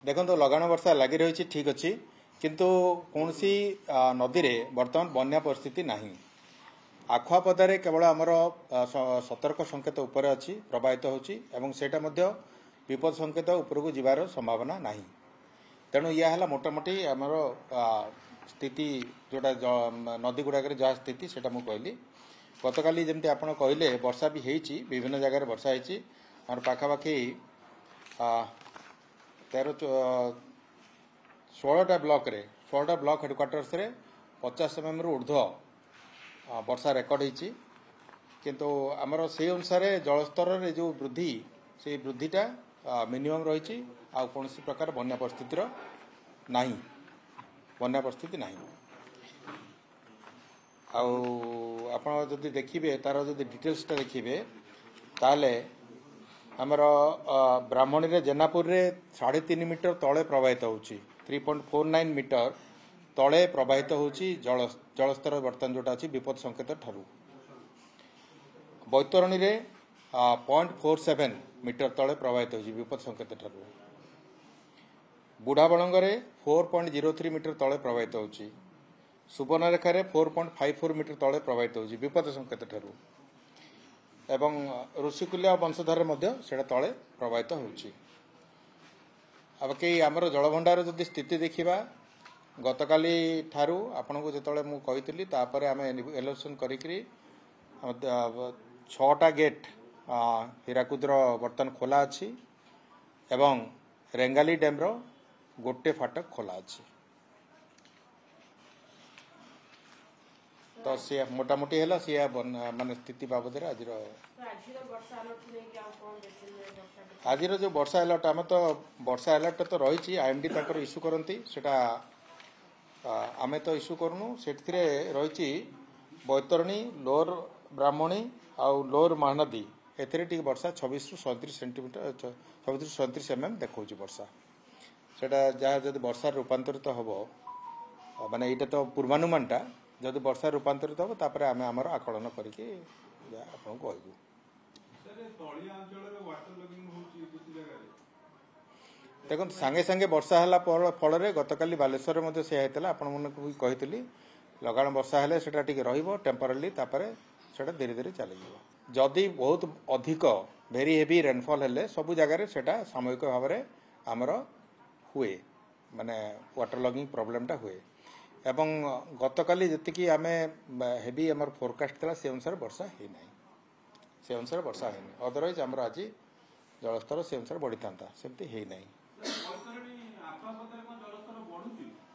देखो लगाण वर्षा लगी रही ठीक अच्छी किंतु कौन सी नदी रे वर्तमान बन्या परिस्थिति नहीं। आखुआपदारे केवल आमर सतर्क संकेत उपर अच्छी प्रवाहित होटा विपद संकेत उपरकू जीवार संभावना नहीं। तेणु यह मोटामोटी आमर स्थिति जोटा नदी गुड़ाक जहाँ स्थिति से कहली गतकाली जमती आप कहले वर्षा भी होती विभिन्न जगह वर्षा होती आम पाखापाखि 16टा ब्लॉक हेडक्वार्टर्स रे 50 mm रु ऊर्ध्व वर्षा रेकर्ड होती किंतु आमर से अनुसार जलस्तर रे जो वृद्धि से वृद्धिटा मिनिमम रही कौन प्रकार बन्या परिस्थितिर नहीं बन्या परिस्थिति नहीं। आप जदि देखिए तार जदि डिटेल्सटा देखिए ताले आमर ब्राह्मणी रे जेनापुर रे 3.5 मीटर तले प्रवाहित होची 3.49 मीटर तले प्रवाहित होची जलस्तर बर्तमान जोटा अच्छी विपद संकेत ठारू। बैतरणी रे 0.47 मीटर तले प्रवाहित होची विपद संकेत ठारू। बुढ़ाबलंग रे 4.03 मीटर तले प्रवाहित होची। सुवर्णरेखा रे 4.54 मीटर तले प्रवाहित होची विपद संकेत ठारू एवं ऋषिकुल्या वंशधार से तले प्रवाहित होची। अब कई आमर जलभंडार जदि स्थिति देखा गतकाली ठारू आपन को जो मु कही तापर आम एलोसन करी 6टा गेट हीराकुदर बर्तन खोला अच्छी एवं रेंगाली डैम्र गोटे फाटक खोला अच्छी। तो सी मोटामोटी है सी मान स्थिति बाबद आज जो वर्षा अलर्ट आम तो वर्षा अलर्ट तो रही IMD तक इश्यू करती आम तो इश्यू करूँ से रही बैतरणी लोअर ब्राह्मणी आउ लोअर महानदी ए वर्षा 26 ରୁ 37 सेंटीमीटर 26 ରୁ 37 mm देखा वर्षा सेटा जहाँ जब वर्षा रूपांतरित हम माने यहाँ तो पूर्वानुमानटा जदि वर्षा रूपांतरित हम तापर आम आमर आकलन करके आपको कहबू। देखो सांगे सांगे वर्षा है फल गतकाली बालेश्वर से होता आपण कही लगाण वर्षा हेले सेटा टिके रहिबो टेम्पररी तापर सेटा धीरे धीरे चली जदि बहुत अधिक वेरी हेवी रेनफॉल हेले सबु जगार सेटा सामयिक भाव में आमर हुए माने वाटर लॉगिंग प्रॉब्लमटा हुए एवं गतकाली जी आम हेवी आमर फोरकास्ट था से अनुसार वर्षा है ना से अनुसार वर्षा है अदरवाइज आमर आज जलस्तर से अनुसार बढ़ी था सेमती है ना।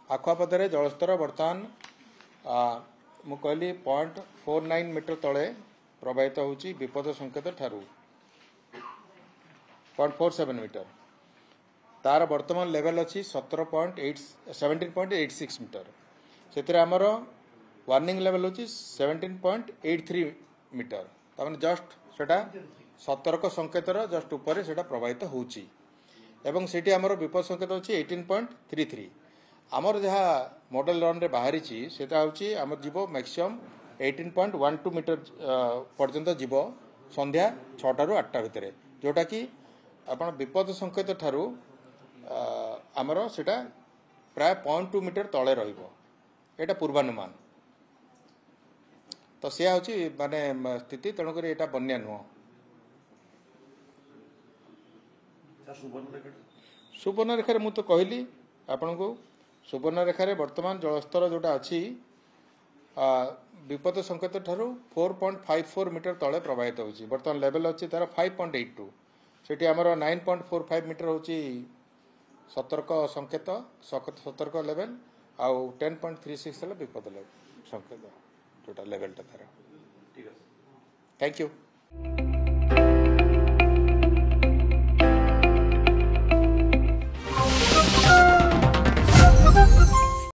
आखुआपदारे जलस्तर बर्तमान मु कहली 0.49 मीटर तले प्रवाहित होची विपद संकेत ठारू 0.47 मीटर तार वर्तमान लेवल अच्छी 17.86 मीटर से आमर वार्निंग लेवल होची 17.83 मीटर तमाने जस्ट सेटा सतर्क संकेतर जस्ट ऊपर सेटा प्रवाहित होची एवं सेठी आमर विपद संकेत होची 18.33 आमर जहाँ मॉडल रन रे बाहरी सेटा होची आमर जीव मैक्सिमम 18.12 मीटर पर्यंत जीव संध्या 6टा ରୁ 8टा भितर जोटा कि आपण विपद संकेत ठारू आमर सेटा प्राय 0.2 मीटर तले रहिबो एटा पूर्वानुमान तो से होची माने स्थिति तेणुक एटा बन्या नुह। सुवर्णरेखा मु तो कहली आपण को सुवर्णरेखा वर्तमान जलस्तर जोटा अच्छी विपद संकेत ठारू 4.54 मीटर तले प्रवाहित होची वर्तमान लेवल अच्छी तार 5.82 सेठी आमर 9.45 मीटर होची सतर्क संकेत सतर्क लेवल आउ 10.36 विपद लेवल संकेत जोटा लेवलटा तार। Thank you.